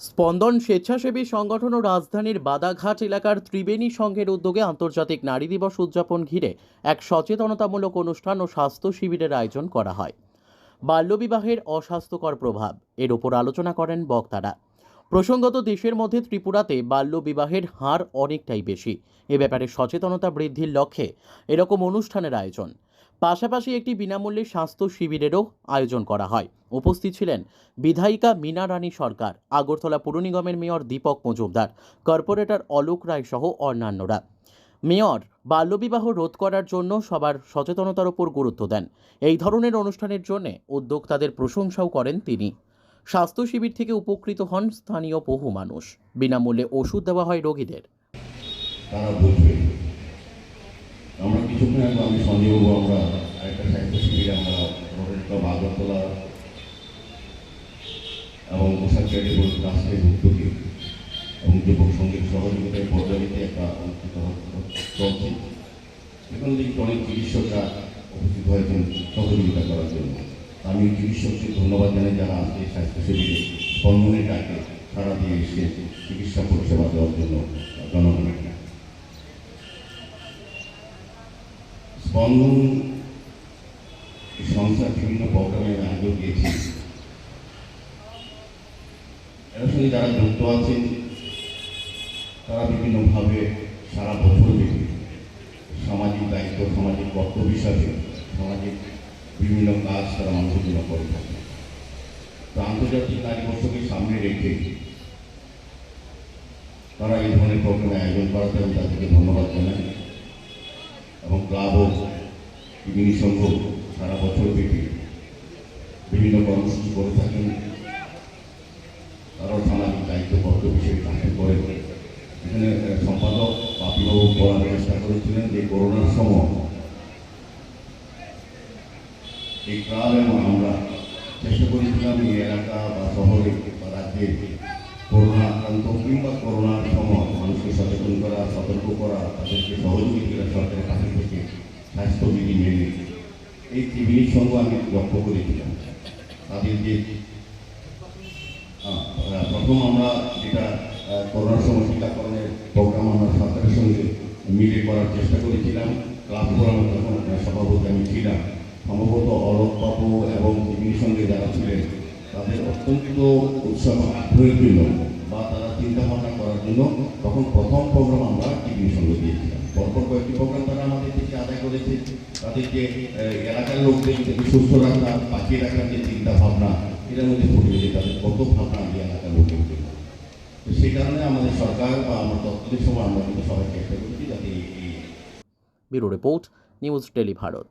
স্পন্দন স্বেচ্ছাসেবী সংগঠন ও রাজধানীর বাদাঘাট এলাকার ত্রিবেণী সংঘের উদ্যোগে আন্তর্জাতিক নারী দিবস উদযাপন ঘিরে এক সচেতনতামূলক অনুষ্ঠান ও স্বাস্থ্য শিবিরের আয়োজন করা হয়। বাল্যবিবাহের অস্বাস্থ্যকর প্রভাব এর উপর আলোচনা করেন বক্তারা। প্রসঙ্গত, দেশের মধ্যে ত্রিপুরাতে বাল্যবিবাহের হার অনেকটাই বেশি। এ ব্যাপারে সচেতনতা বৃদ্ধির লক্ষ্যে এরকম অনুষ্ঠানের আয়োজন। পাশাপাশি একটি বিনামূল্যে স্বাস্থ্য শিবিরেরও আয়োজন করা হয়। উপস্থিত ছিলেন বিধায়িকা মীনা রানী সরকার, আগরতলা পুর নিগমের মেয়র দীপক মজুমদার, কর্পোরেটর অলোক রায় সহ অন্যান্যরা। মেয়র বাল্যবিবাহ রোধ করার জন্য সবার সচেতনতার উপর গুরুত্ব দেন। এই ধরনের অনুষ্ঠানের জন্য উদ্যোক্তাদের প্রশংসাও করেন তিনি। স্বাস্থ্য শিবির থেকে উপকৃত হন স্থানীয় বহু মানুষ। বিনামূল্যে ওষুধ দেওয়া হয় রোগীদের। তারা বুঝবে। আমরা কিছুক্ষণ আগে আমি সঞ্জয়বাবু আমরা আরেকটা স্বাস্থ্য শিবিরে আমরা রোডের ক্লাব আগরতলা এবং পোশাক চ্যারিটেবল ট্রাস্টের উদ্যোগে এবং যুবক সঙ্গীর সহযোগিতায় পর্যালোচনায় একটা অনুষ্ঠিত চলছে। এখান থেকে অনেক চিকিৎসকরা উপস্থিত হয়েছেন সহযোগিতা করার জন্য। আমি চিকিৎসককে ধন্যবাদ জানাই যারা আজকে স্বাস্থ্য শিবিরে স্পন্দনের ডাকে সারা দিয়ে এসে চিকিৎসা পরিষেবা দেওয়ার জন্য জনগণকে। স্পন্দন সংস্থা বিভিন্ন প্রোগ্রামের আয়োজন দিয়েছে। এর সঙ্গে যারা যুক্ত আছেন তারা বিভিন্নভাবে সারা বছর ব্যাপী সামাজিক দায়িত্ব, সামাজিক কর্তব্য হিসাবে সামাজিক বিভিন্ন কাজ তারা মানুষের জন্য করে থাকে। তো আন্তর্জাতিক নারী দিবসকে সামনে রেখে তারা এই ধরনের প্রোগ্রামে আয়োজন করাতে আমি তাদেরকে ধন্যবাদ জানাই। এবং ক্লাব ও বিভিন্ন সংঘ সারা বছর ব্যাপী বিভিন্ন কর্মসূচি করে থাকেন। তারাও সামাজিক দায়িত্ব কর্তব্য হিসেবে কাজ করে। এখানে সম্পাদক বাপিবাবু বলার চেষ্টা করেছিলেন যে করোনার সময় এই ক্লাব এবং আমরা চেষ্টা করেছিলাম এই এলাকা বা শহরে বা রাজ্যে করোনা আক্রান্ত কিংবা করোনার সময় মানুষকে সচেতন করা, সতর্ক করা, তাদেরকে সহযোগিতা সরকারের কাছে থেকে স্বাস্থ্যবিধি মেনে এই ত্রিবেণী সঙ্গ আমি লক্ষ্য করেছিলাম। তাদের যে প্রথম আমরা যেটা করোনার সময় টিকাকরণের প্রোগ্রাম আমরা সরকারের সঙ্গে মিলে করার চেষ্টা করেছিলাম। ক্লাব ফোরাম যখন সভাপতি আমি ছিলাম, সম্ভবত অলোক বাবু এবং ত্রিবেণী সঙ্গে যারা ছিলেন তাদের অত্যন্ত উৎসাহ আগ্রহের জন্য বা তারা চিন্তা ভাবনা করার জন্য তখন প্রথম প্রোগ্রাম আমরা ত্রিবেণী সঙ্গে দিয়েছিলাম। পরপর কয়েকটি প্রোগ্রাম তারা আমাদের থেকে আদায় করেছে। তাদেরকে এলাকার লোকদের সুস্থ রাখা, বাঁচিয়ে রাখার যে চিন্তা ভাবনা এটার মধ্যে ফুটে উঠে তাদের কত ভাবনা দিয়ে এলাকার লোকের জন্য। তো সেই কারণে আমাদের সরকার বা আমার তৎকালীন সময় আমরা কিন্তু সবাই চেষ্টা করেছি যাতে এই bureau report, news tele Bharat.